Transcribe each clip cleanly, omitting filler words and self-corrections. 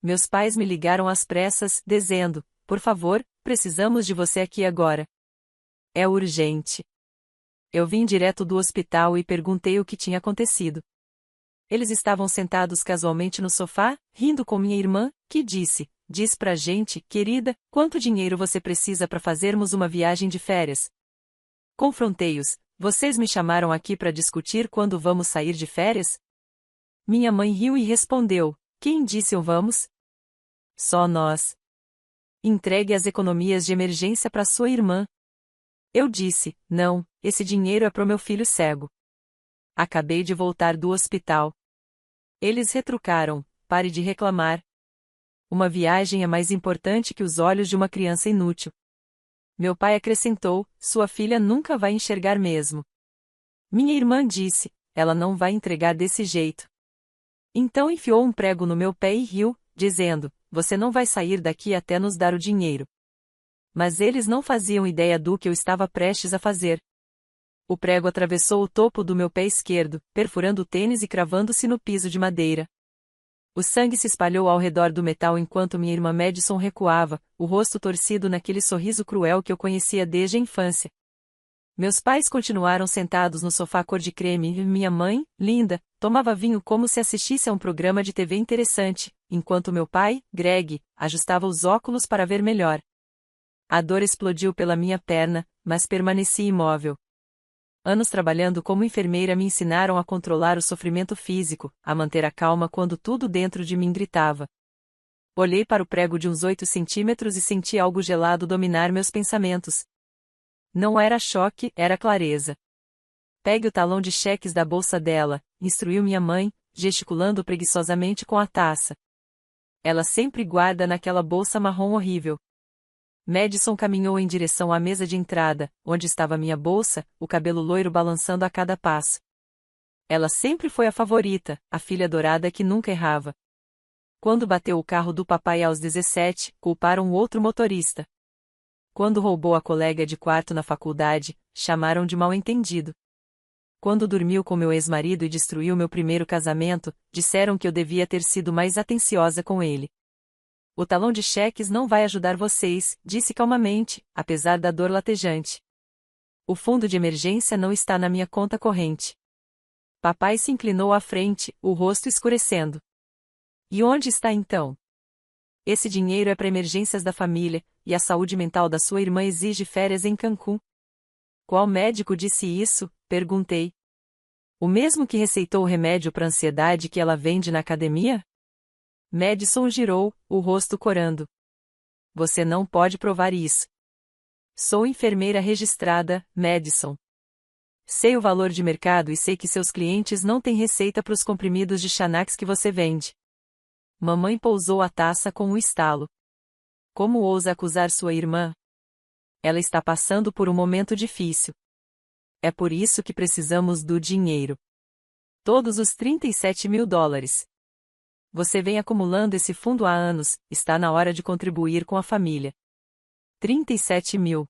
Meus pais me ligaram às pressas, dizendo: por favor, precisamos de você aqui agora. É urgente. Eu vim direto do hospital e perguntei o que tinha acontecido. Eles estavam sentados casualmente no sofá, rindo com minha irmã, que disse: diz pra gente, querida, quanto dinheiro você precisa para fazermos uma viagem de férias? Confrontei-os: vocês me chamaram aqui para discutir quando vamos sair de férias? Minha mãe riu e respondeu: quem disse o vamos? Só nós. Entregue as economias de emergência para sua irmã. Eu disse: não, esse dinheiro é pro meu filho cego. Acabei de voltar do hospital. Eles retrucaram: pare de reclamar. Uma viagem é mais importante que os olhos de uma criança inútil. Meu pai acrescentou: sua filha nunca vai enxergar mesmo. Minha irmã disse: ela não vai entregar desse jeito. Então enfiou um prego no meu pé e riu, dizendo: você não vai sair daqui até nos dar o dinheiro. Mas eles não faziam ideia do que eu estava prestes a fazer. O prego atravessou o topo do meu pé esquerdo, perfurando o tênis e cravando-se no piso de madeira. O sangue se espalhou ao redor do metal enquanto minha irmã Madison recuava, o rosto torcido naquele sorriso cruel que eu conhecia desde a infância. Meus pais continuaram sentados no sofá cor de creme e minha mãe, linda, tomava vinho como se assistisse a um programa de TV interessante, enquanto meu pai, Greg, ajustava os óculos para ver melhor. A dor explodiu pela minha perna, mas permaneci imóvel. Anos trabalhando como enfermeira me ensinaram a controlar o sofrimento físico, a manter a calma quando tudo dentro de mim gritava. Olhei para o prego de uns 8 centímetros e senti algo gelado dominar meus pensamentos. Não era choque, era clareza. Pegue o talão de cheques da bolsa dela, instruiu minha mãe, gesticulando preguiçosamente com a taça. Ela sempre guarda naquela bolsa marrom horrível. Madison caminhou em direção à mesa de entrada, onde estava minha bolsa, o cabelo loiro balançando a cada passo. Ela sempre foi a favorita, a filha dourada que nunca errava. Quando bateu o carro do papai aos 17, culparam o outro motorista. Quando roubou a colega de quarto na faculdade, chamaram de mal-entendido. Quando dormiu com meu ex-marido e destruiu meu primeiro casamento, disseram que eu devia ter sido mais atenciosa com ele. O talão de cheques não vai ajudar vocês, disse calmamente, apesar da dor latejante. O fundo de emergência não está na minha conta corrente. Papai se inclinou à frente, o rosto escurecendo. E onde está então? Esse dinheiro é para emergências da família, e a saúde mental da sua irmã exige férias em Cancún. Qual médico disse isso? Perguntei. O mesmo que receitou o remédio para ansiedade que ela vende na academia? Madison girou, o rosto corando. Você não pode provar isso. Sou enfermeira registrada, Madison. Sei o valor de mercado e sei que seus clientes não têm receita para os comprimidos de Xanax que você vende. Mamãe pousou a taça com um estalo. Como ousa acusar sua irmã? Ela está passando por um momento difícil. É por isso que precisamos do dinheiro. Todos os $37.000. Você vem acumulando esse fundo há anos, está na hora de contribuir com a família. 37 mil.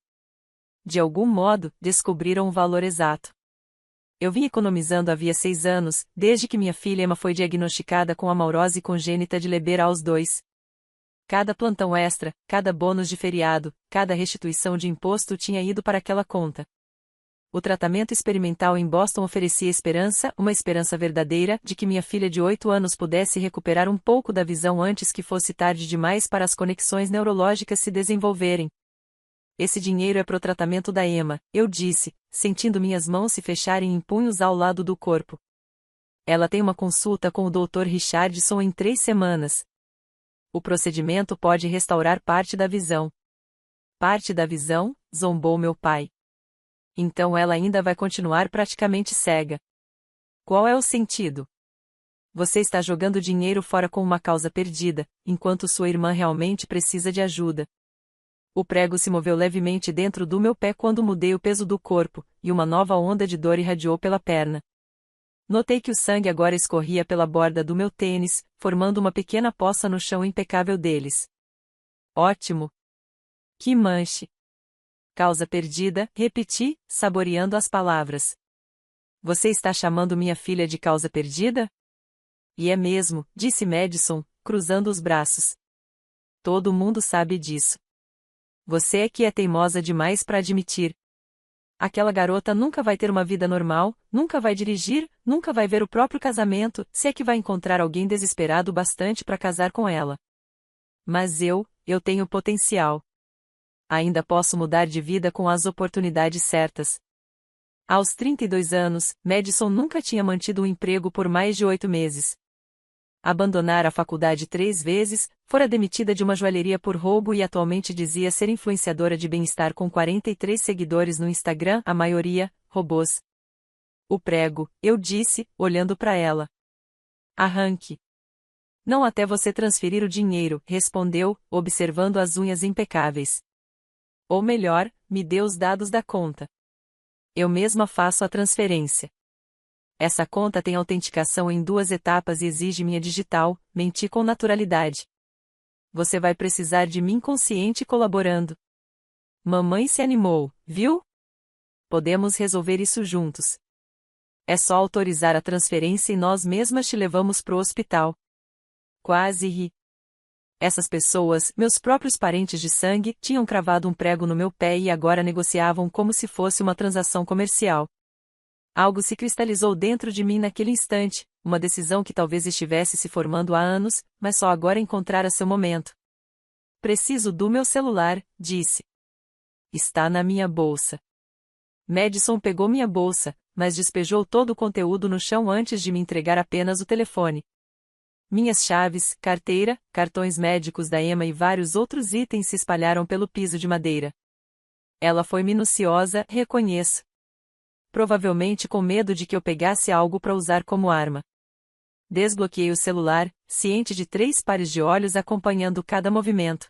De algum modo, descobriram o valor exato. Eu vim economizando havia 6 anos, desde que minha filha Emma foi diagnosticada com amaurose congênita de Leber aos 2. Cada plantão extra, cada bônus de feriado, cada restituição de imposto tinha ido para aquela conta. O tratamento experimental em Boston oferecia esperança, uma esperança verdadeira, de que minha filha de 8 anos pudesse recuperar um pouco da visão antes que fosse tarde demais para as conexões neurológicas se desenvolverem. Esse dinheiro é pro tratamento da Emma, eu disse, sentindo minhas mãos se fecharem em punhos ao lado do corpo. Ela tem uma consulta com o Dr. Richardson em 3 semanas. O procedimento pode restaurar parte da visão. Parte da visão? Zombou meu pai. Então ela ainda vai continuar praticamente cega. Qual é o sentido? Você está jogando dinheiro fora com uma causa perdida, enquanto sua irmã realmente precisa de ajuda. O prego se moveu levemente dentro do meu pé quando mudei o peso do corpo, e uma nova onda de dor irradiou pela perna. Notei que o sangue agora escorria pela borda do meu tênis, formando uma pequena poça no chão impecável deles. Ótimo! Que manche! Causa perdida, repeti, saboreando as palavras. Você está chamando minha filha de causa perdida? E é mesmo, disse Madison, cruzando os braços. Todo mundo sabe disso. Você é que é teimosa demais para admitir. Aquela garota nunca vai ter uma vida normal, nunca vai dirigir, nunca vai ver o próprio casamento, se é que vai encontrar alguém desesperado bastante para casar com ela. Mas eu tenho potencial. Ainda posso mudar de vida com as oportunidades certas. Aos 32 anos, Madison nunca tinha mantido um emprego por mais de 8 meses. Abandonara a faculdade 3 vezes, fora demitida de uma joalheria por roubo e atualmente dizia ser influenciadora de bem-estar com 43 seguidores no Instagram, a maioria, robôs. O prego, eu disse, olhando para ela. Arranque. Não até você transferir o dinheiro, respondeu, observando as unhas impecáveis. Ou melhor, me dê os dados da conta. Eu mesma faço a transferência. Essa conta tem autenticação em 2 etapas e exige minha digital, menti com naturalidade. Você vai precisar de mim consciente colaborando. Mamãe se animou, viu? Podemos resolver isso juntos. É só autorizar a transferência e nós mesmas te levamos pro hospital. Quase ri. Essas pessoas, meus próprios parentes de sangue, tinham cravado um prego no meu pé e agora negociavam como se fosse uma transação comercial. Algo se cristalizou dentro de mim naquele instante, uma decisão que talvez estivesse se formando há anos, mas só agora encontrara seu momento. Preciso do meu celular, disse. Está na minha bolsa. Madison pegou minha bolsa, mas despejou todo o conteúdo no chão antes de me entregar apenas o telefone. Minhas chaves, carteira, cartões médicos da Emma e vários outros itens se espalharam pelo piso de madeira. Ela foi minuciosa, reconheço. Provavelmente com medo de que eu pegasse algo para usar como arma. Desbloqueei o celular, ciente de 3 pares de olhos acompanhando cada movimento.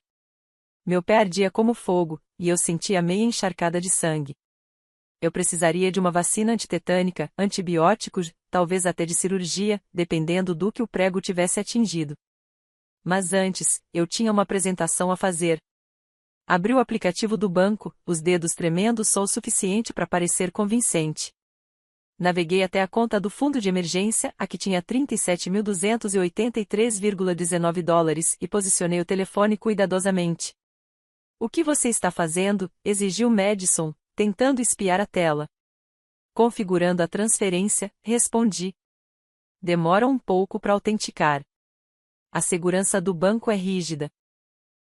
Meu pé ardia como fogo, e eu sentia meia encharcada de sangue. Eu precisaria de uma vacina antitetânica, antibióticos, talvez até de cirurgia, dependendo do que o prego tivesse atingido. Mas antes, eu tinha uma apresentação a fazer. Abri o aplicativo do banco, os dedos tremendo só o suficiente para parecer convincente. Naveguei até a conta do fundo de emergência, a que tinha 37.283,19 dólares, e posicionei o telefone cuidadosamente. O que você está fazendo? Exigiu Madison, tentando espiar a tela. Configurando a transferência, respondi. Demora um pouco para autenticar. A segurança do banco é rígida.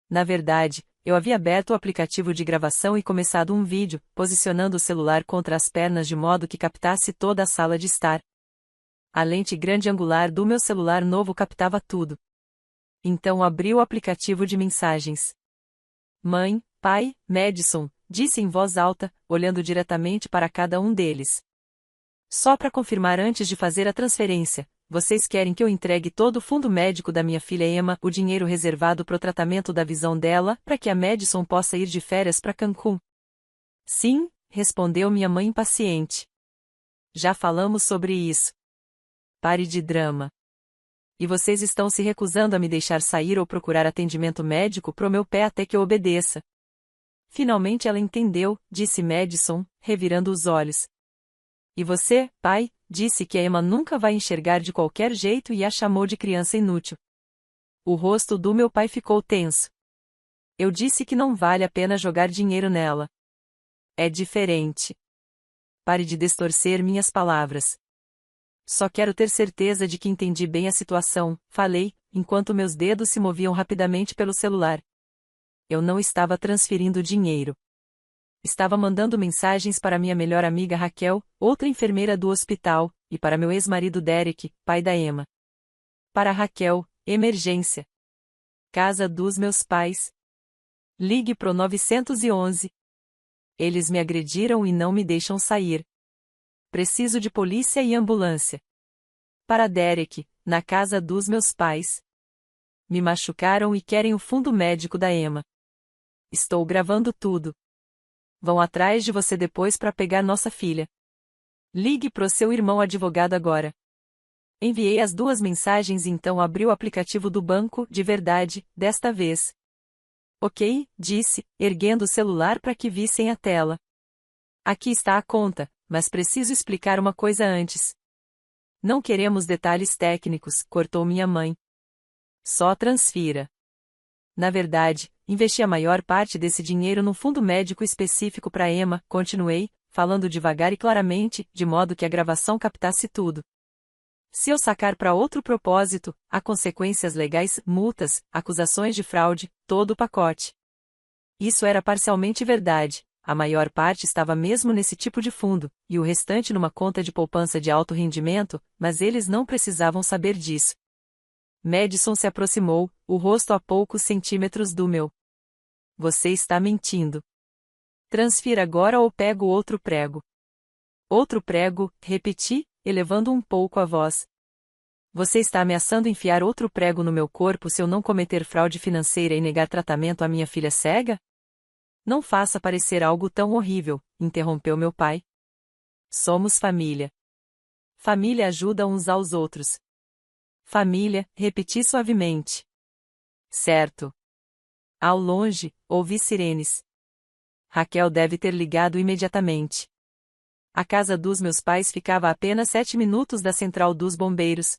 Na verdade, eu havia aberto o aplicativo de gravação e começado um vídeo, posicionando o celular contra as pernas de modo que captasse toda a sala de estar. A lente grande angular do meu celular novo captava tudo. Então abri o aplicativo de mensagens. Mãe, pai, Madison, disse em voz alta, olhando diretamente para cada um deles. Só para confirmar antes de fazer a transferência, vocês querem que eu entregue todo o fundo médico da minha filha Emma, o dinheiro reservado para o tratamento da visão dela, para que a Madison possa ir de férias para Cancún? Sim, respondeu minha mãe impaciente. Já falamos sobre isso. Pare de drama. E vocês estão se recusando a me deixar sair ou procurar atendimento médico pro meu pé até que eu obedeça. Finalmente ela entendeu, disse Madison, revirando os olhos. E você, pai, disse que a Emma nunca vai enxergar de qualquer jeito e a chamou de criança inútil. O rosto do meu pai ficou tenso. Eu disse que não vale a pena jogar dinheiro nela. É diferente. Pare de distorcer minhas palavras. Só quero ter certeza de que entendi bem a situação, falei, enquanto meus dedos se moviam rapidamente pelo celular. Eu não estava transferindo dinheiro. Estava mandando mensagens para minha melhor amiga Raquel, outra enfermeira do hospital, e para meu ex-marido Derek, pai da Emma. Para Raquel, emergência. Casa dos meus pais. Ligue pro 911. Eles me agrediram e não me deixam sair. Preciso de polícia e ambulância. Para Derek, na casa dos meus pais. Me machucaram e querem o fundo médico da Emma. Estou gravando tudo. Vão atrás de você depois para pegar nossa filha. Ligue pro seu irmão advogado agora. Enviei as 2 mensagens e então abri o aplicativo do banco, de verdade, desta vez. Ok, disse, erguendo o celular para que vissem a tela. Aqui está a conta, mas preciso explicar uma coisa antes. Não queremos detalhes técnicos, cortou minha mãe. Só transfira. Na verdade, investi a maior parte desse dinheiro num fundo médico específico para Emma, continuei, falando devagar e claramente, de modo que a gravação captasse tudo. Se eu sacar para outro propósito, há consequências legais, multas, acusações de fraude, todo o pacote. Isso era parcialmente verdade. A maior parte estava mesmo nesse tipo de fundo, e o restante numa conta de poupança de alto rendimento, mas eles não precisavam saber disso. Madison se aproximou, o rosto a poucos centímetros do meu. Você está mentindo. Transfira agora ou pego outro prego. Outro prego, repeti, elevando um pouco a voz. Você está ameaçando enfiar outro prego no meu corpo se eu não cometer fraude financeira e negar tratamento à minha filha cega? Não faça parecer algo tão horrível, interrompeu meu pai. Somos família. Família ajuda uns aos outros. Família, repeti suavemente. Certo. Ao longe, ouvi sirenes. Raquel deve ter ligado imediatamente. A casa dos meus pais ficava a apenas 7 minutos da central dos bombeiros.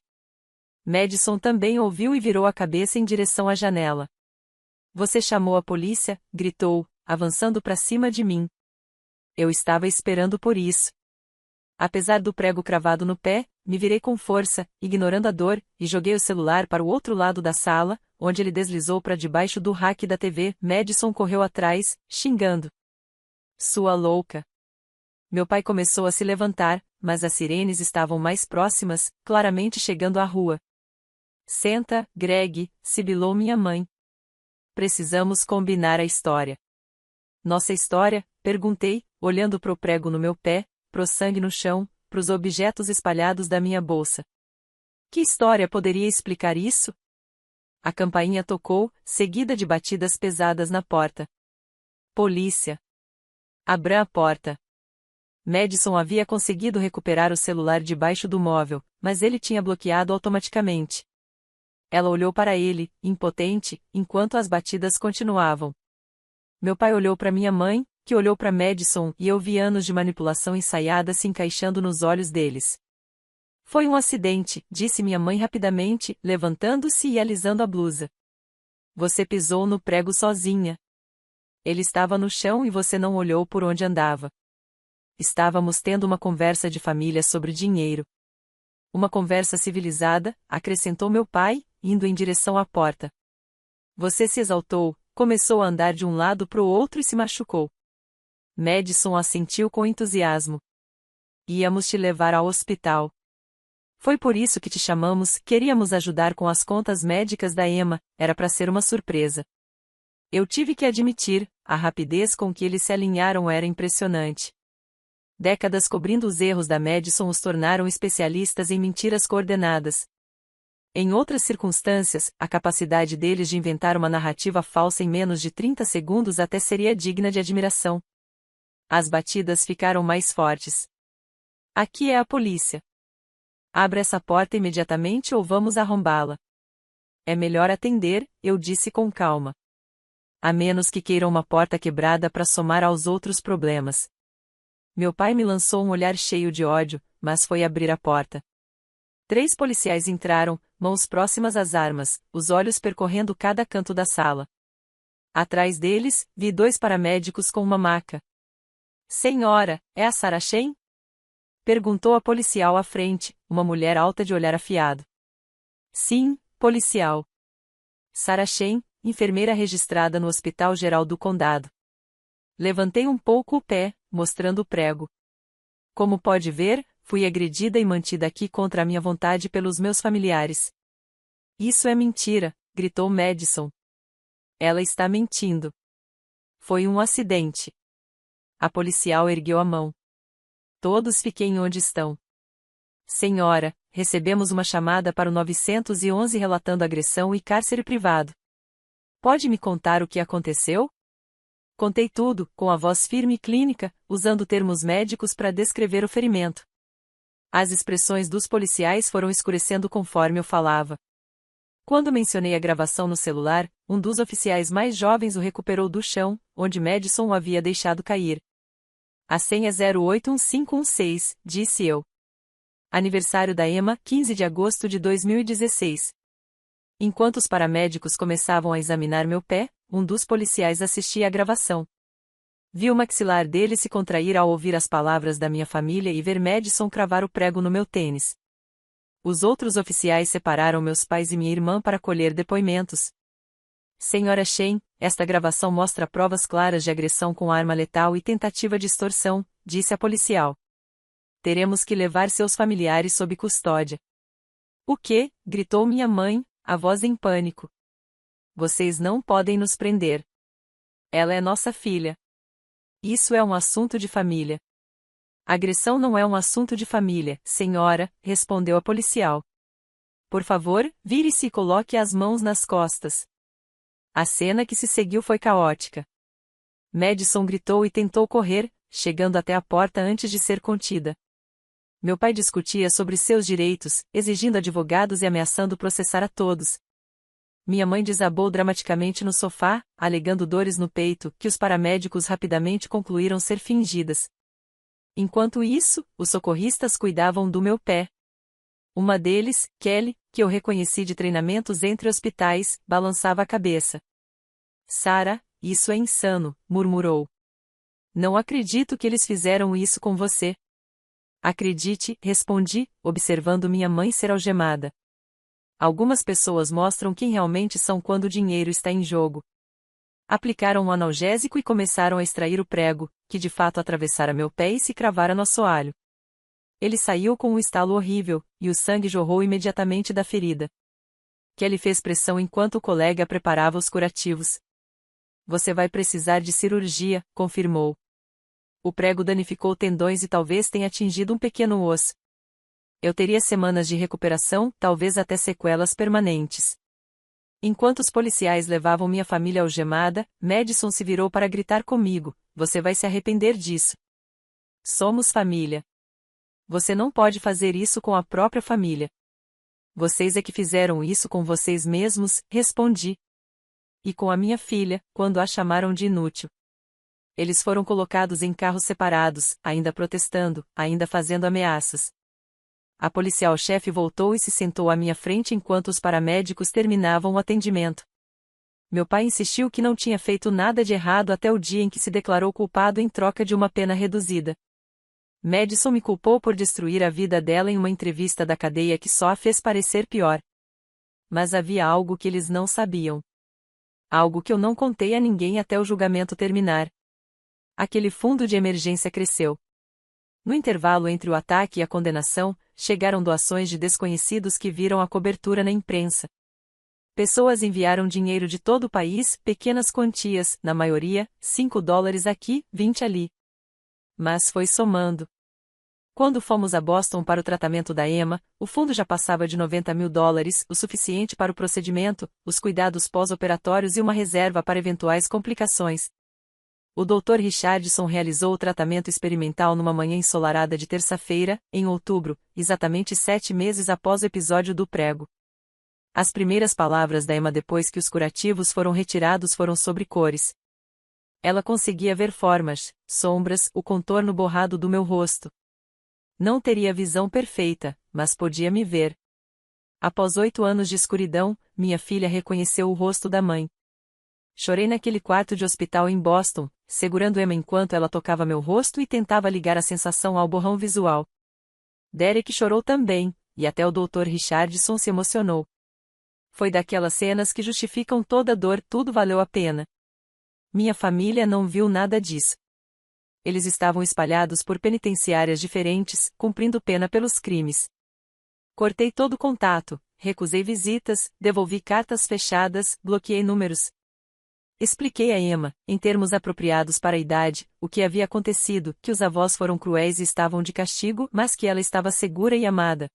Madison também ouviu e virou a cabeça em direção à janela. Você chamou a polícia? Gritou, avançando para cima de mim. Eu estava esperando por isso. Apesar do prego cravado no pé, me virei com força, ignorando a dor, e joguei o celular para o outro lado da sala, onde ele deslizou para debaixo do rack da TV. Madison correu atrás, xingando. Sua louca. Meu pai começou a se levantar, mas as sirenes estavam mais próximas, claramente chegando à rua. Senta, Greg, sibilou minha mãe. Precisamos combinar a história. Nossa história? Perguntei, olhando pro prego no meu pé, pro sangue no chão, pros objetos espalhados da minha bolsa. Que história poderia explicar isso? A campainha tocou, seguida de batidas pesadas na porta. Polícia. Abra a porta. Madison havia conseguido recuperar o celular debaixo do móvel, mas ele tinha bloqueado automaticamente. Ela olhou para ele, impotente, enquanto as batidas continuavam. Meu pai olhou para minha mãe, que olhou para Madison, e eu vi anos de manipulação ensaiada se encaixando nos olhos deles. Foi um acidente, disse minha mãe rapidamente, levantando-se e alisando a blusa. Você pisou no prego sozinha. Ele estava no chão e você não olhou por onde andava. Estávamos tendo uma conversa de família sobre dinheiro. Uma conversa civilizada, acrescentou meu pai, indo em direção à porta. Você se exaltou, começou a andar de um lado para o outro e se machucou. Madison assentiu com entusiasmo. Íamos te levar ao hospital. Foi por isso que te chamamos, queríamos ajudar com as contas médicas da Emma, era para ser uma surpresa. Eu tive que admitir, a rapidez com que eles se alinharam era impressionante. Décadas cobrindo os erros da Madison os tornaram especialistas em mentiras coordenadas. Em outras circunstâncias, a capacidade deles de inventar uma narrativa falsa em menos de 30 segundos até seria digna de admiração. As batidas ficaram mais fortes. Aqui é a polícia. Abra essa porta imediatamente ou vamos arrombá-la. É melhor atender, eu disse com calma. A menos que queiram uma porta quebrada para somar aos outros problemas. Meu pai me lançou um olhar cheio de ódio, mas foi abrir a porta. 3 policiais entraram, mãos próximas às armas, os olhos percorrendo cada canto da sala. Atrás deles, vi 2 paramédicos com uma maca. Senhora, é a Sarah Shane? Perguntou a policial à frente, uma mulher alta de olhar afiado. Sim, policial. Sarah Shane, enfermeira registrada no Hospital Geral do Condado. Levantei um pouco o pé, mostrando o prego. Como pode ver, fui agredida e mantida aqui contra a minha vontade pelos meus familiares. Isso é mentira, gritou Madison. Ela está mentindo. Foi um acidente. A policial ergueu a mão. Todos fiquem onde estão. Senhora, recebemos uma chamada para o 911 relatando agressão e cárcere privado. Pode me contar o que aconteceu? Contei tudo, com a voz firme e clínica, usando termos médicos para descrever o ferimento. As expressões dos policiais foram escurecendo conforme eu falava. Quando mencionei a gravação no celular, um dos oficiais mais jovens o recuperou do chão, onde Madison o havia deixado cair. A senha é 081516, disse eu. Aniversário da Emma, 15 de agosto de 2016. Enquanto os paramédicos começavam a examinar meu pé, um dos policiais assistia à gravação. Vi o maxilar dele se contrair ao ouvir as palavras da minha família e ver Madison cravar o prego no meu tênis. Os outros oficiais separaram meus pais e minha irmã para colher depoimentos. Senhora Chen, esta gravação mostra provas claras de agressão com arma letal e tentativa de extorsão, disse a policial. Teremos que levar seus familiares sob custódia. O quê? Gritou minha mãe, a voz em pânico. Vocês não podem nos prender. Ela é nossa filha. Isso é um assunto de família. Agressão não é um assunto de família, senhora, respondeu a policial. Por favor, vire-se e coloque as mãos nas costas. A cena que se seguiu foi caótica. Madison gritou e tentou correr, chegando até a porta antes de ser contida. Meu pai discutia sobre seus direitos, exigindo advogados e ameaçando processar a todos. Minha mãe desabou dramaticamente no sofá, alegando dores no peito, que os paramédicos rapidamente concluíram ser fingidas. Enquanto isso, os socorristas cuidavam do meu pé. Uma deles, Kelly, que eu reconheci de treinamentos entre hospitais, balançava a cabeça. Sarah, isso é insano, murmurou. Não acredito que eles fizeram isso com você. Acredite, respondi, observando minha mãe ser algemada. Algumas pessoas mostram quem realmente são quando o dinheiro está em jogo. Aplicaram um analgésico e começaram a extrair o prego, que de fato atravessara meu pé e se cravara no assoalho. Ele saiu com um estalo horrível, e o sangue jorrou imediatamente da ferida. Kelly fez pressão enquanto o colega preparava os curativos. Você vai precisar de cirurgia, confirmou. O prego danificou tendões e talvez tenha atingido um pequeno osso. Eu teria semanas de recuperação, talvez até sequelas permanentes. Enquanto os policiais levavam minha família algemada, Madison se virou para gritar comigo, você vai se arrepender disso. Somos família. Você não pode fazer isso com a própria família. Vocês é que fizeram isso com vocês mesmos, respondi. E com a minha filha, quando a chamaram de inútil. Eles foram colocados em carros separados, ainda protestando, ainda fazendo ameaças. A policial-chefe voltou e se sentou à minha frente enquanto os paramédicos terminavam o atendimento. Meu pai insistiu que não tinha feito nada de errado até o dia em que se declarou culpado em troca de uma pena reduzida. Madison me culpou por destruir a vida dela em uma entrevista da cadeia que só a fez parecer pior. Mas havia algo que eles não sabiam. Algo que eu não contei a ninguém até o julgamento terminar. Aquele fundo de emergência cresceu. No intervalo entre o ataque e a condenação, chegaram doações de desconhecidos que viram a cobertura na imprensa. Pessoas enviaram dinheiro de todo o país, pequenas quantias, na maioria, $5 aqui, 20 ali. Mas foi somando. Quando fomos a Boston para o tratamento da Emma, o fundo já passava de $90 mil, o suficiente para o procedimento, os cuidados pós-operatórios e uma reserva para eventuais complicações. O Dr. Richardson realizou o tratamento experimental numa manhã ensolarada de terça-feira, em outubro, exatamente 7 meses após o episódio do prego. As primeiras palavras da Emma depois que os curativos foram retirados foram sobre cores. Ela conseguia ver formas, sombras, o contorno borrado do meu rosto. Não teria visão perfeita, mas podia me ver. Após 8 anos de escuridão, minha filha reconheceu o rosto da mãe. Chorei naquele quarto de hospital em Boston, segurando Emma enquanto ela tocava meu rosto e tentava ligar a sensação ao borrão visual. Derek chorou também, e até o Dr. Richardson se emocionou. Foi daquelas cenas que justificam toda dor, tudo valeu a pena. Minha família não viu nada disso. Eles estavam espalhados por penitenciárias diferentes, cumprindo pena pelos crimes. Cortei todo contato, recusei visitas, devolvi cartas fechadas, bloqueei números. Expliquei a Emma, em termos apropriados para a idade, o que havia acontecido, que os avós foram cruéis e estavam de castigo, mas que ela estava segura e amada.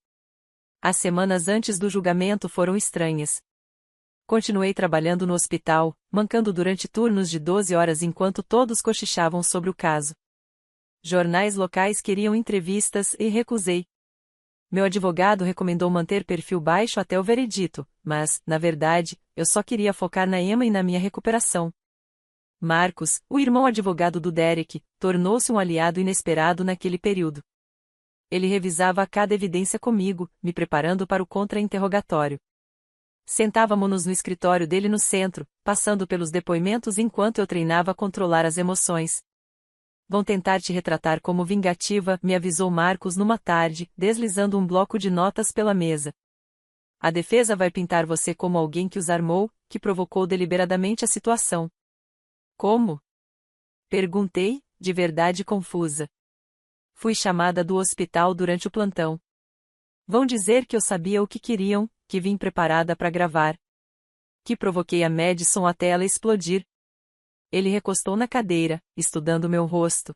As semanas antes do julgamento foram estranhas. Continuei trabalhando no hospital, mancando durante turnos de 12 horas enquanto todos cochichavam sobre o caso. Jornais locais queriam entrevistas e recusei. Meu advogado recomendou manter perfil baixo até o veredito, mas, na verdade, eu só queria focar na Emma e na minha recuperação. Marcos, o irmão advogado do Derek, tornou-se um aliado inesperado naquele período. Ele revisava cada evidência comigo, me preparando para o contra-interrogatório. Sentávamo-nos no escritório dele no centro, passando pelos depoimentos enquanto eu treinava a controlar as emoções. Vão tentar te retratar como vingativa, me avisou Marcos numa tarde, deslizando um bloco de notas pela mesa. A defesa vai pintar você como alguém que os armou, que provocou deliberadamente a situação. Como? Perguntei, de verdade confusa. Fui chamada do hospital durante o plantão. Vão dizer que eu sabia o que queriam, que vim preparada para gravar. Que provoquei a Madison até ela explodir. Ele recostou na cadeira, estudando meu rosto.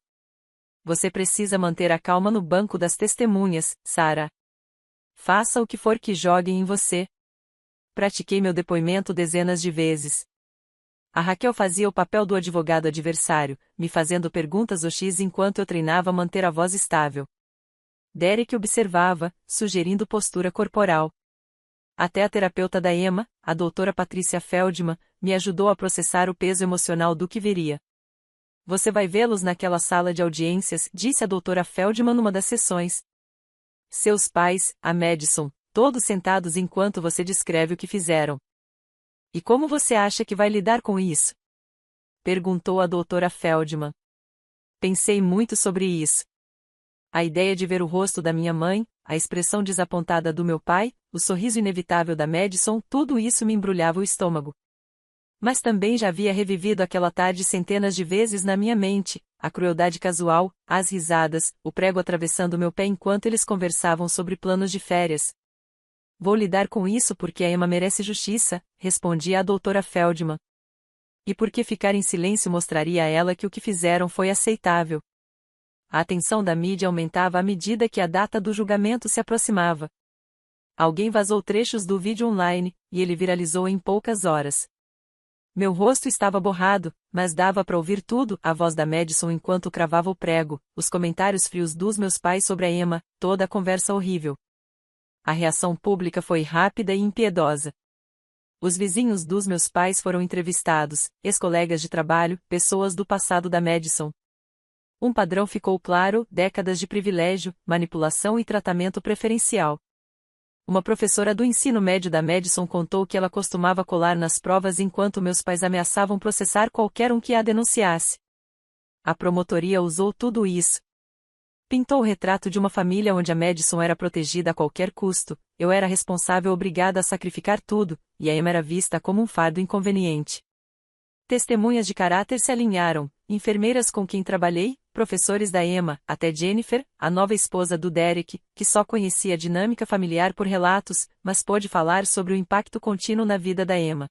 Você precisa manter a calma no banco das testemunhas, Sarah. Faça o que for que joguem em você. Pratiquei meu depoimento dezenas de vezes. A Raquel fazia o papel do advogado adversário, me fazendo perguntas OX enquanto eu treinava a manter a voz estável. Derek observava, sugerindo postura corporal. Até a terapeuta da Emma, a doutora Patrícia Feldman, me ajudou a processar o peso emocional do que viria. Você vai vê-los naquela sala de audiências, disse a doutora Feldman numa das sessões. Seus pais, a Madison, todos sentados enquanto você descreve o que fizeram. E como você acha que vai lidar com isso? Perguntou a doutora Feldman. Pensei muito sobre isso. A ideia de ver o rosto da minha mãe, a expressão desapontada do meu pai, o sorriso inevitável da Madison, tudo isso me embrulhava o estômago. Mas também já havia revivido aquela tarde centenas de vezes na minha mente, a crueldade casual, as risadas, o prego atravessando meu pé enquanto eles conversavam sobre planos de férias. Vou lidar com isso porque a Emma merece justiça, respondia a doutora Feldman. E porque ficar em silêncio mostraria a ela que o que fizeram foi aceitável. A atenção da mídia aumentava à medida que a data do julgamento se aproximava. Alguém vazou trechos do vídeo online, e ele viralizou em poucas horas. Meu rosto estava borrado, mas dava para ouvir tudo, a voz da Madison enquanto cravava o prego, os comentários frios dos meus pais sobre a Emma, toda a conversa horrível. A reação pública foi rápida e impiedosa. Os vizinhos dos meus pais foram entrevistados, ex-colegas de trabalho, pessoas do passado da Madison. Um padrão ficou claro: décadas de privilégio, manipulação e tratamento preferencial. Uma professora do ensino médio da Madison contou que ela costumava colar nas provas enquanto meus pais ameaçavam processar qualquer um que a denunciasse. A promotoria usou tudo isso. Pintou o retrato de uma família onde a Madison era protegida a qualquer custo, eu era responsável obrigada a sacrificar tudo, e a Emma era vista como um fardo inconveniente. Testemunhas de caráter se alinharam, enfermeiras com quem trabalhei, professores da Emma, até Jennifer, a nova esposa do Derek, que só conhecia a dinâmica familiar por relatos, mas pôde falar sobre o impacto contínuo na vida da Emma.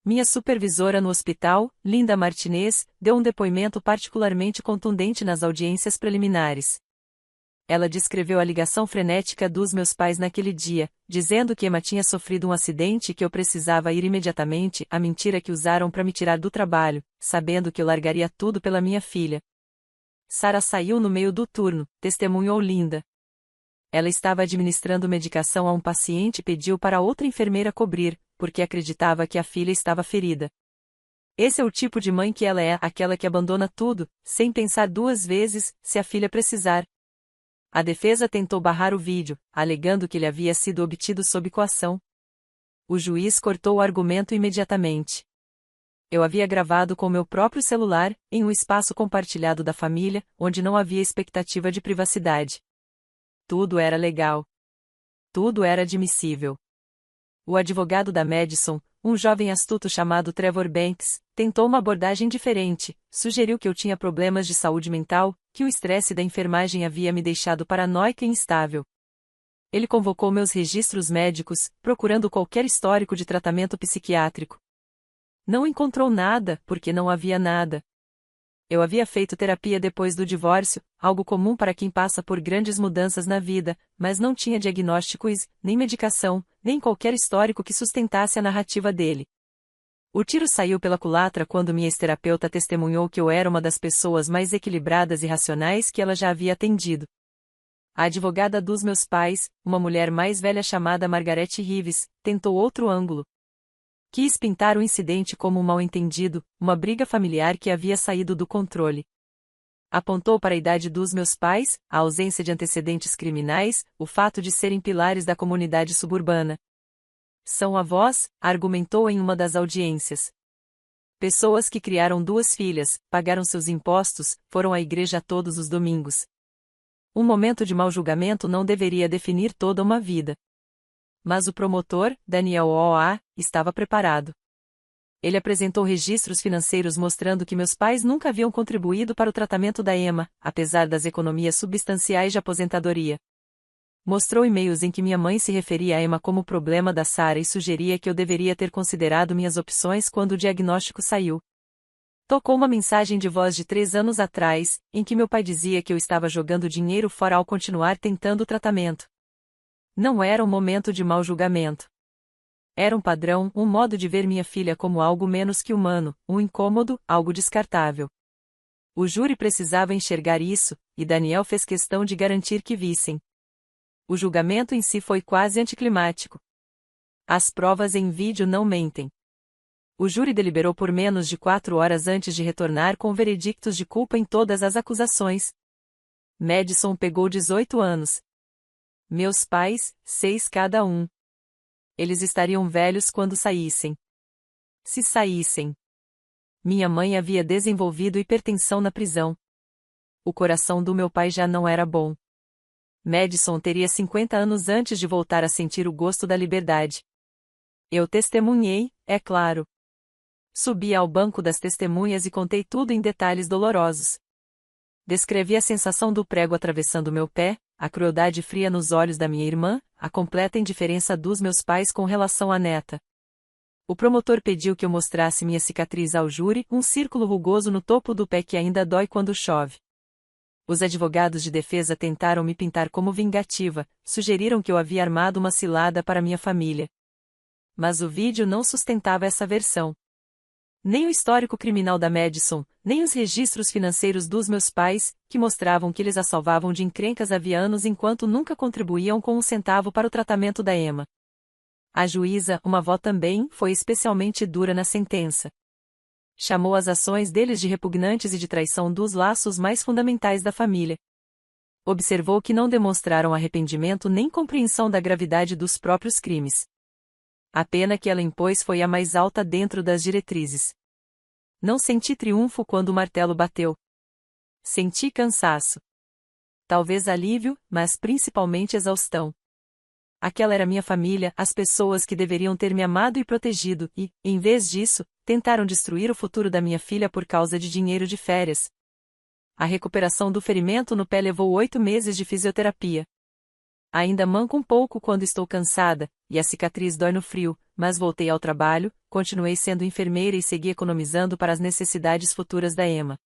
Minha supervisora no hospital, Linda Martinez, deu um depoimento particularmente contundente nas audiências preliminares. Ela descreveu a ligação frenética dos meus pais naquele dia, dizendo que Emma tinha sofrido um acidente e que eu precisava ir imediatamente, a mentira que usaram para me tirar do trabalho, sabendo que eu largaria tudo pela minha filha. Sarah saiu no meio do turno, testemunhou Linda. Ela estava administrando medicação a um paciente e pediu para outra enfermeira cobrir, porque acreditava que a filha estava ferida. Esse é o tipo de mãe que ela é, aquela que abandona tudo, sem pensar duas vezes, se a filha precisar. A defesa tentou barrar o vídeo, alegando que ele havia sido obtido sob coação. O juiz cortou o argumento imediatamente. Eu havia gravado com meu próprio celular, em um espaço compartilhado da família, onde não havia expectativa de privacidade. Tudo era legal. Tudo era admissível. O advogado da Madison, um jovem astuto chamado Trevor Banks, tentou uma abordagem diferente, sugeriu que eu tinha problemas de saúde mental, que o estresse da enfermagem havia me deixado paranoica e instável. Ele convocou meus registros médicos, procurando qualquer histórico de tratamento psiquiátrico. Não encontrou nada, porque não havia nada. Eu havia feito terapia depois do divórcio, algo comum para quem passa por grandes mudanças na vida, mas não tinha diagnósticos, nem medicação, nem qualquer histórico que sustentasse a narrativa dele. O tiro saiu pela culatra quando minha ex-terapeuta testemunhou que eu era uma das pessoas mais equilibradas e racionais que ela já havia atendido. A advogada dos meus pais, uma mulher mais velha chamada Margaret Rives, tentou outro ângulo. Quis pintar o incidente como um mal-entendido, uma briga familiar que havia saído do controle. Apontou para a idade dos meus pais, a ausência de antecedentes criminais, o fato de serem pilares da comunidade suburbana. São avós, argumentou em uma das audiências. Pessoas que criaram 2 filhas, pagaram seus impostos, foram à igreja todos os domingos. Um momento de mau julgamento não deveria definir toda uma vida. Mas o promotor, Daniel O.A., estava preparado. Ele apresentou registros financeiros mostrando que meus pais nunca haviam contribuído para o tratamento da Emma, apesar das economias substanciais de aposentadoria. Mostrou e-mails em que minha mãe se referia a Emma como problema da Sarah e sugeria que eu deveria ter considerado minhas opções quando o diagnóstico saiu. Tocou uma mensagem de voz de 3 anos atrás, em que meu pai dizia que eu estava jogando dinheiro fora ao continuar tentando o tratamento. Não era um momento de mau julgamento. Era um padrão, um modo de ver minha filha como algo menos que humano, um incômodo, algo descartável. O júri precisava enxergar isso, e Daniel fez questão de garantir que vissem. O julgamento em si foi quase anticlimático. As provas em vídeo não mentem. O júri deliberou por menos de 4 horas antes de retornar com veredictos de culpa em todas as acusações. Madison pegou 18 anos. Meus pais, 6 cada um. Eles estariam velhos quando saíssem. Se saíssem. Minha mãe havia desenvolvido hipertensão na prisão. O coração do meu pai já não era bom. Madison teria 50 anos antes de voltar a sentir o gosto da liberdade. Eu testemunhei, é claro. Subi ao banco das testemunhas e contei tudo em detalhes dolorosos. Descrevi a sensação do prego atravessando meu pé, a crueldade fria nos olhos da minha irmã, a completa indiferença dos meus pais com relação à neta. O promotor pediu que eu mostrasse minha cicatriz ao júri, um círculo rugoso no topo do pé que ainda dói quando chove. Os advogados de defesa tentaram me pintar como vingativa, sugeriram que eu havia armado uma cilada para minha família. Mas o vídeo não sustentava essa versão. Nem o histórico criminal da Madison, nem os registros financeiros dos meus pais, que mostravam que eles a salvavam de encrencas havia anos enquanto nunca contribuíam com um centavo para o tratamento da Emma. A juíza, uma avó também, foi especialmente dura na sentença. Chamou as ações deles de repugnantes e de traição dos laços mais fundamentais da família. Observou que não demonstraram arrependimento nem compreensão da gravidade dos próprios crimes. A pena que ela impôs foi a mais alta dentro das diretrizes. Não senti triunfo quando o martelo bateu. Senti cansaço. Talvez alívio, mas principalmente exaustão. Aquela era minha família, as pessoas que deveriam ter me amado e protegido, e, em vez disso, tentaram destruir o futuro da minha filha por causa de dinheiro de férias. A recuperação do ferimento no pé levou 8 meses de fisioterapia. Ainda manco um pouco quando estou cansada, e a cicatriz dói no frio, mas voltei ao trabalho, continuei sendo enfermeira e segui economizando para as necessidades futuras da Emma.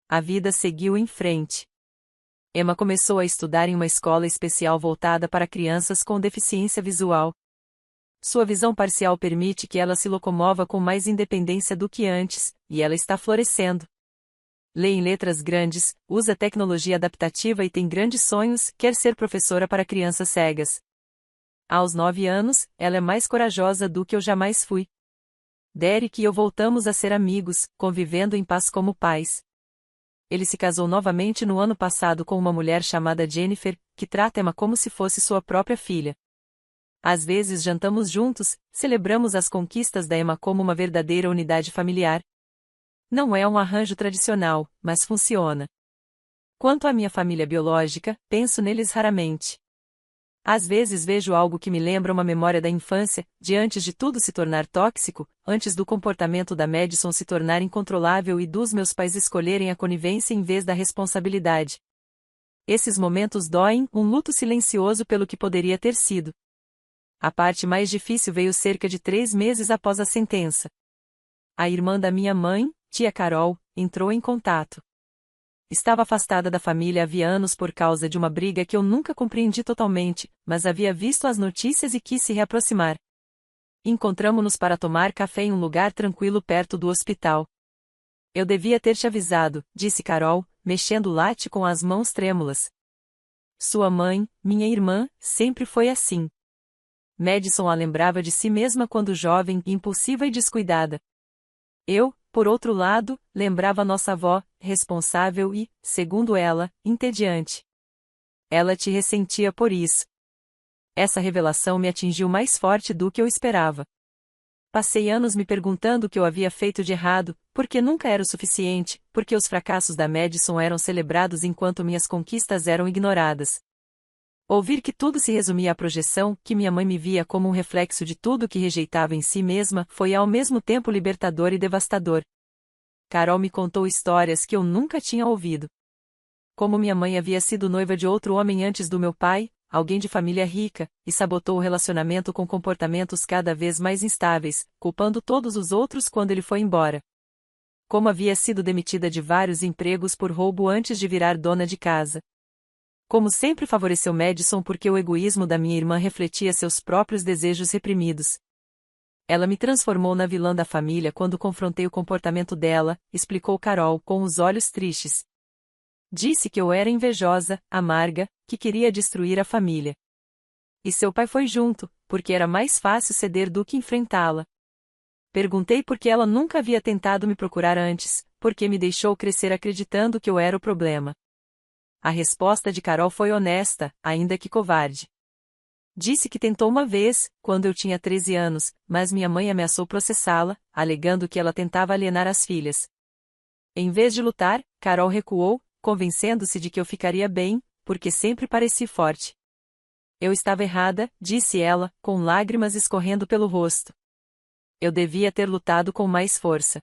A vida seguiu em frente. Emma começou a estudar em uma escola especial voltada para crianças com deficiência visual. Sua visão parcial permite que ela se locomova com mais independência do que antes, e ela está florescendo. Lê em letras grandes, usa tecnologia adaptativa e tem grandes sonhos, quer ser professora para crianças cegas. Aos 9 anos, ela é mais corajosa do que eu jamais fui. Derek e eu voltamos a ser amigos, convivendo em paz como pais. Ele se casou novamente no ano passado com uma mulher chamada Jennifer, que trata Emma como se fosse sua própria filha. Às vezes jantamos juntos, celebramos as conquistas da Emma como uma verdadeira unidade familiar. Não é um arranjo tradicional, mas funciona. Quanto à minha família biológica, penso neles raramente. Às vezes vejo algo que me lembra uma memória da infância, de antes de tudo se tornar tóxico, antes do comportamento da Madison se tornar incontrolável e dos meus pais escolherem a conivência em vez da responsabilidade. Esses momentos doem, um luto silencioso pelo que poderia ter sido. A parte mais difícil veio cerca de 3 meses após a sentença. A irmã da minha mãe, tia Carol, entrou em contato. Estava afastada da família havia anos por causa de uma briga que eu nunca compreendi totalmente, mas havia visto as notícias e quis se reaproximar. Encontramo-nos para tomar café em um lugar tranquilo perto do hospital. Eu devia ter te avisado, disse Carol, mexendo o latte com as mãos trêmulas. Sua mãe, minha irmã, sempre foi assim. Madison a lembrava de si mesma quando jovem, impulsiva e descuidada. Eu, por outro lado, lembrava nossa avó, responsável e, segundo ela, entediante. Ela te ressentia por isso. Essa revelação me atingiu mais forte do que eu esperava. Passei anos me perguntando o que eu havia feito de errado, porque nunca era o suficiente, porque os fracassos da Madison eram celebrados enquanto minhas conquistas eram ignoradas. Ouvir que tudo se resumia à projeção, que minha mãe me via como um reflexo de tudo que rejeitava em si mesma, foi ao mesmo tempo libertador e devastador. Carol me contou histórias que eu nunca tinha ouvido. Como minha mãe havia sido noiva de outro homem antes do meu pai, alguém de família rica, e sabotou o relacionamento com comportamentos cada vez mais instáveis, culpando todos os outros quando ele foi embora. Como havia sido demitida de vários empregos por roubo antes de virar dona de casa. Como sempre favoreceu Madison porque o egoísmo da minha irmã refletia seus próprios desejos reprimidos. Ela me transformou na vilã da família quando confrontei o comportamento dela, explicou Carol com os olhos tristes. Disse que eu era invejosa, amarga, que queria destruir a família. E seu pai foi junto, porque era mais fácil ceder do que enfrentá-la. Perguntei por que ela nunca havia tentado me procurar antes, porque me deixou crescer acreditando que eu era o problema. A resposta de Carol foi honesta, ainda que covarde. Disse que tentou uma vez, quando eu tinha 13 anos, mas minha mãe ameaçou processá-la, alegando que ela tentava alienar as filhas. Em vez de lutar, Carol recuou, convencendo-se de que eu ficaria bem, porque sempre pareci forte. Eu estava errada, disse ela, com lágrimas escorrendo pelo rosto. Eu devia ter lutado com mais força.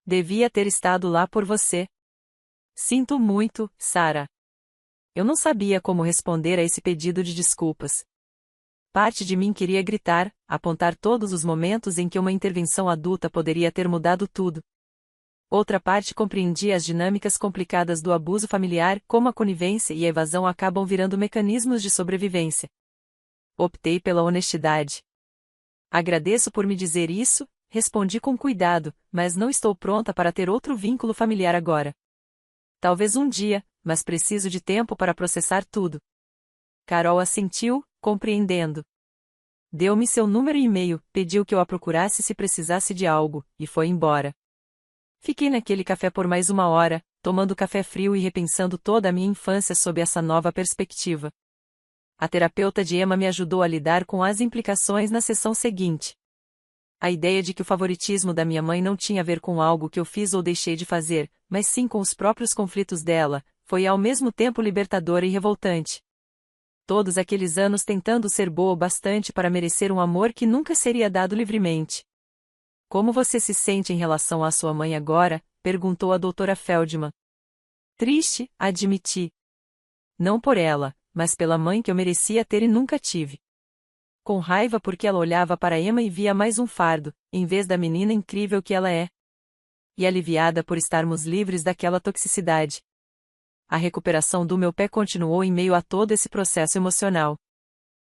Devia ter estado lá por você. Sinto muito, Sarah. Eu não sabia como responder a esse pedido de desculpas. Parte de mim queria gritar, apontar todos os momentos em que uma intervenção adulta poderia ter mudado tudo. Outra parte compreendia as dinâmicas complicadas do abuso familiar, como a conivência e a evasão acabam virando mecanismos de sobrevivência. Optei pela honestidade. Agradeço por me dizer isso, respondi com cuidado, mas não estou pronta para ter outro vínculo familiar agora. Talvez um dia, mas preciso de tempo para processar tudo. Carol assentiu, compreendendo. Deu-me seu número e e-mail, pediu que eu a procurasse se precisasse de algo, e foi embora. Fiquei naquele café por mais 1 hora, tomando café frio e repensando toda a minha infância sob essa nova perspectiva. A terapeuta de Emma me ajudou a lidar com as implicações na sessão seguinte. A ideia de que o favoritismo da minha mãe não tinha a ver com algo que eu fiz ou deixei de fazer, mas sim com os próprios conflitos dela, foi ao mesmo tempo libertadora e revoltante. Todos aqueles anos tentando ser boa o bastante para merecer um amor que nunca seria dado livremente. Como você se sente em relação à sua mãe agora? Perguntou a doutora Feldman. Triste, admiti. Não por ela, mas pela mãe que eu merecia ter e nunca tive. Com raiva porque ela olhava para Emma e via mais um fardo, em vez da menina incrível que ela é. E aliviada por estarmos livres daquela toxicidade. A recuperação do meu pé continuou em meio a todo esse processo emocional.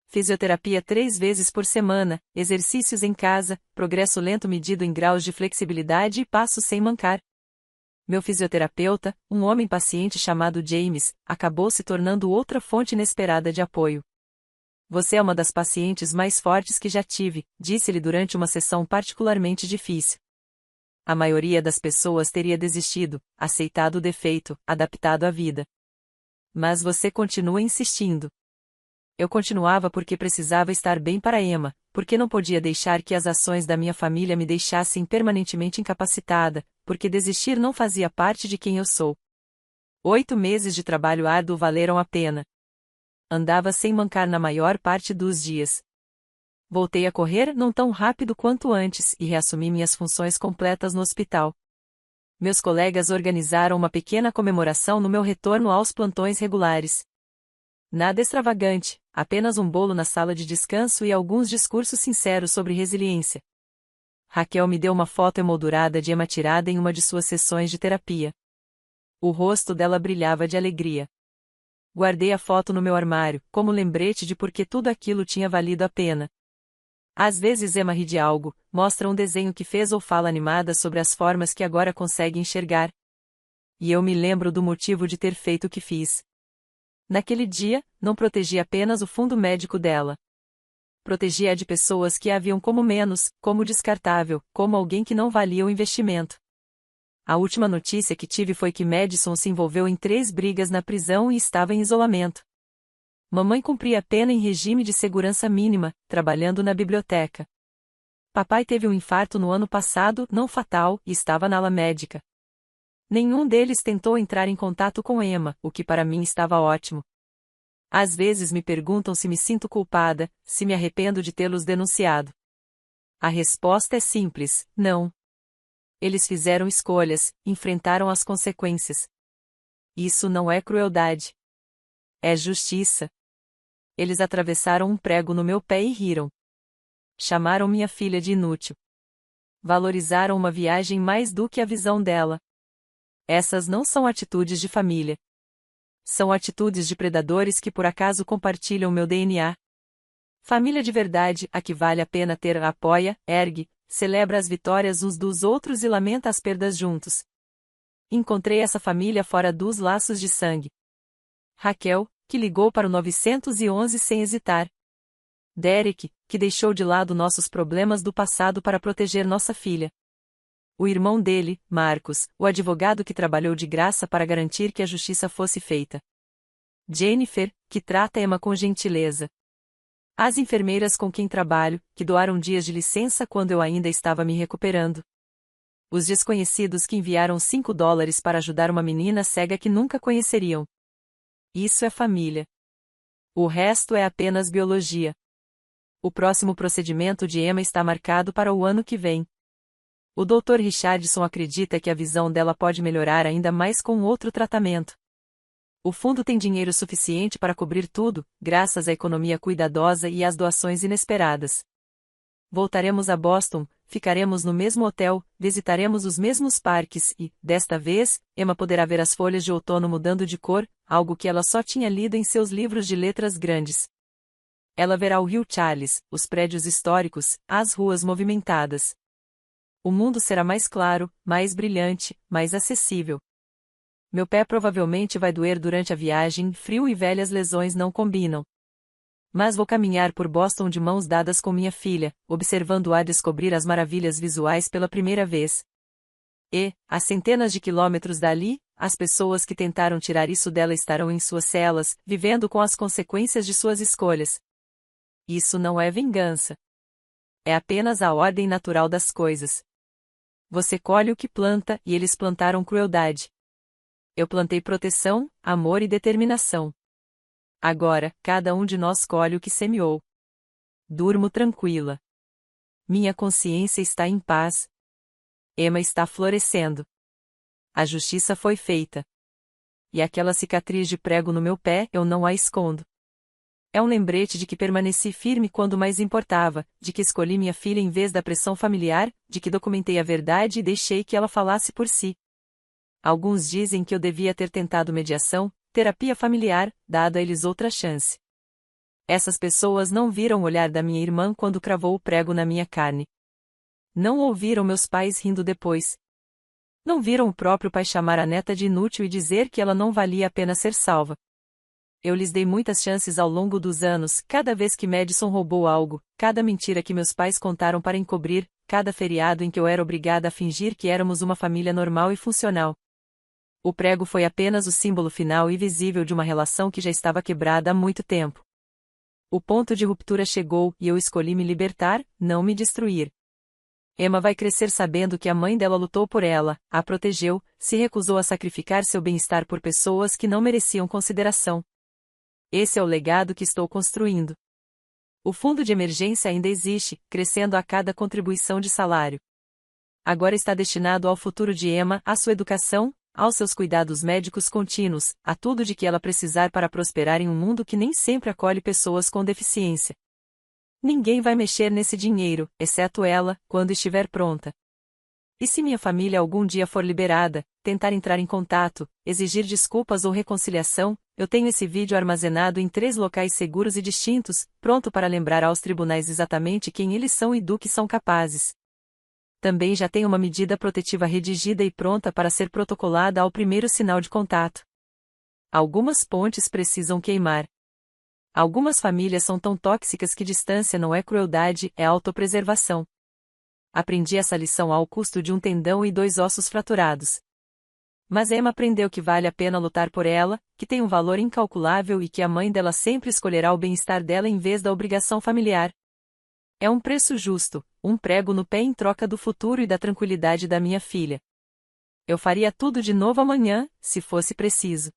Fisioterapia 3 vezes por semana, exercícios em casa, progresso lento medido em graus de flexibilidade e passos sem mancar. Meu fisioterapeuta, um homem paciente chamado James, acabou se tornando outra fonte inesperada de apoio. Você é uma das pacientes mais fortes que já tive, disse-lhe durante uma sessão particularmente difícil. A maioria das pessoas teria desistido, aceitado o defeito, adaptado à vida. Mas você continua insistindo. Eu continuava porque precisava estar bem para Emma, porque não podia deixar que as ações da minha família me deixassem permanentemente incapacitada, porque desistir não fazia parte de quem eu sou. 8 meses de trabalho árduo valeram a pena. Andava sem mancar na maior parte dos dias. Voltei a correr não tão rápido quanto antes e reassumi minhas funções completas no hospital. Meus colegas organizaram uma pequena comemoração no meu retorno aos plantões regulares. Nada extravagante, apenas um bolo na sala de descanso e alguns discursos sinceros sobre resiliência. Raquel me deu uma foto emoldurada de Emma tirada em uma de suas sessões de terapia. O rosto dela brilhava de alegria. Guardei a foto no meu armário, como lembrete de por que tudo aquilo tinha valido a pena. Às vezes Emma ri de algo, mostra um desenho que fez ou fala animada sobre as formas que agora consegue enxergar. E eu me lembro do motivo de ter feito o que fiz. Naquele dia, não protegi apenas o fundo médico dela. Protegia de pessoas que a viam como menos, como descartável, como alguém que não valia o investimento. A última notícia que tive foi que Madison se envolveu em 3 brigas na prisão e estava em isolamento. Mamãe cumpria pena em regime de segurança mínima, trabalhando na biblioteca. Papai teve um infarto no ano passado, não fatal, e estava na ala médica. Nenhum deles tentou entrar em contato com Emma, o que para mim estava ótimo. Às vezes me perguntam se me sinto culpada, se me arrependo de tê-los denunciado. A resposta é simples: não. Eles fizeram escolhas, enfrentaram as consequências. Isso não é crueldade. É justiça. Eles atravessaram um prego no meu pé e riram. Chamaram minha filha de inútil. Valorizaram uma viagem mais do que a visão dela. Essas não são atitudes de família. São atitudes de predadores que por acaso compartilham meu DNA. Família de verdade, a que vale a pena ter, apoia, ergue, celebra as vitórias uns dos outros e lamenta as perdas juntos. Encontrei essa família fora dos laços de sangue. Raquel, que ligou para o 911 sem hesitar. Derek, que deixou de lado nossos problemas do passado para proteger nossa filha. O irmão dele, Marcos, o advogado que trabalhou de graça para garantir que a justiça fosse feita. Jennifer, que trata Emma com gentileza. As enfermeiras com quem trabalho, que doaram dias de licença quando eu ainda estava me recuperando. Os desconhecidos que enviaram $5 para ajudar uma menina cega que nunca conheceriam. Isso é família. O resto é apenas biologia. O próximo procedimento de Emma está marcado para o ano que vem. O Dr. Richardson acredita que a visão dela pode melhorar ainda mais com outro tratamento. O fundo tem dinheiro suficiente para cobrir tudo, graças à economia cuidadosa e às doações inesperadas. Voltaremos a Boston, ficaremos no mesmo hotel, visitaremos os mesmos parques e, desta vez, Emma poderá ver as folhas de outono mudando de cor, algo que ela só tinha lido em seus livros de letras grandes. Ela verá o Rio Charles, os prédios históricos, as ruas movimentadas. O mundo será mais claro, mais brilhante, mais acessível. Meu pé provavelmente vai doer durante a viagem, frio e velhas lesões não combinam. Mas vou caminhar por Boston de mãos dadas com minha filha, observando-a descobrir as maravilhas visuais pela primeira vez. E, a centenas de quilômetros dali, as pessoas que tentaram tirar isso dela estarão em suas celas, vivendo com as consequências de suas escolhas. Isso não é vingança. É apenas a ordem natural das coisas. Você colhe o que planta, e eles plantaram crueldade. Eu plantei proteção, amor e determinação. Agora, cada um de nós colhe o que semeou. Durmo tranquila. Minha consciência está em paz. Emma está florescendo. A justiça foi feita. E aquela cicatriz de prego no meu pé, eu não a escondo. É um lembrete de que permaneci firme quando mais importava, de que escolhi minha filha em vez da pressão familiar, de que documentei a verdade e deixei que ela falasse por si. Alguns dizem que eu devia ter tentado mediação, terapia familiar, dado a eles outra chance. Essas pessoas não viram o olhar da minha irmã quando cravou o prego na minha carne. Não ouviram meus pais rindo depois. Não viram o próprio pai chamar a neta de inútil e dizer que ela não valia a pena ser salva. Eu lhes dei muitas chances ao longo dos anos, cada vez que Madison roubou algo, cada mentira que meus pais contaram para encobrir, cada feriado em que eu era obrigada a fingir que éramos uma família normal e funcional. O prego foi apenas o símbolo final e visível de uma relação que já estava quebrada há muito tempo. O ponto de ruptura chegou e eu escolhi me libertar, não me destruir. Emma vai crescer sabendo que a mãe dela lutou por ela, a protegeu, se recusou a sacrificar seu bem-estar por pessoas que não mereciam consideração. Esse é o legado que estou construindo. O fundo de emergência ainda existe, crescendo a cada contribuição de salário. Agora está destinado ao futuro de Emma, à sua educação, aos seus cuidados médicos contínuos, a tudo de que ela precisar para prosperar em um mundo que nem sempre acolhe pessoas com deficiência. Ninguém vai mexer nesse dinheiro, exceto ela, quando estiver pronta. E se minha família algum dia for liberada, tentar entrar em contato, exigir desculpas ou reconciliação, eu tenho esse vídeo armazenado em 3 locais seguros e distintos, pronto para lembrar aos tribunais exatamente quem eles são e do que são capazes. Também já tenho uma medida protetiva redigida e pronta para ser protocolada ao primeiro sinal de contato. Algumas pontes precisam queimar. Algumas famílias são tão tóxicas que distância não é crueldade, é autopreservação. Aprendi essa lição ao custo de um tendão e 2 ossos fraturados. Mas Emma aprendeu que vale a pena lutar por ela, que tem um valor incalculável e que a mãe dela sempre escolherá o bem-estar dela em vez da obrigação familiar. É um preço justo, um prego no pé em troca do futuro e da tranquilidade da minha filha. Eu faria tudo de novo amanhã, se fosse preciso.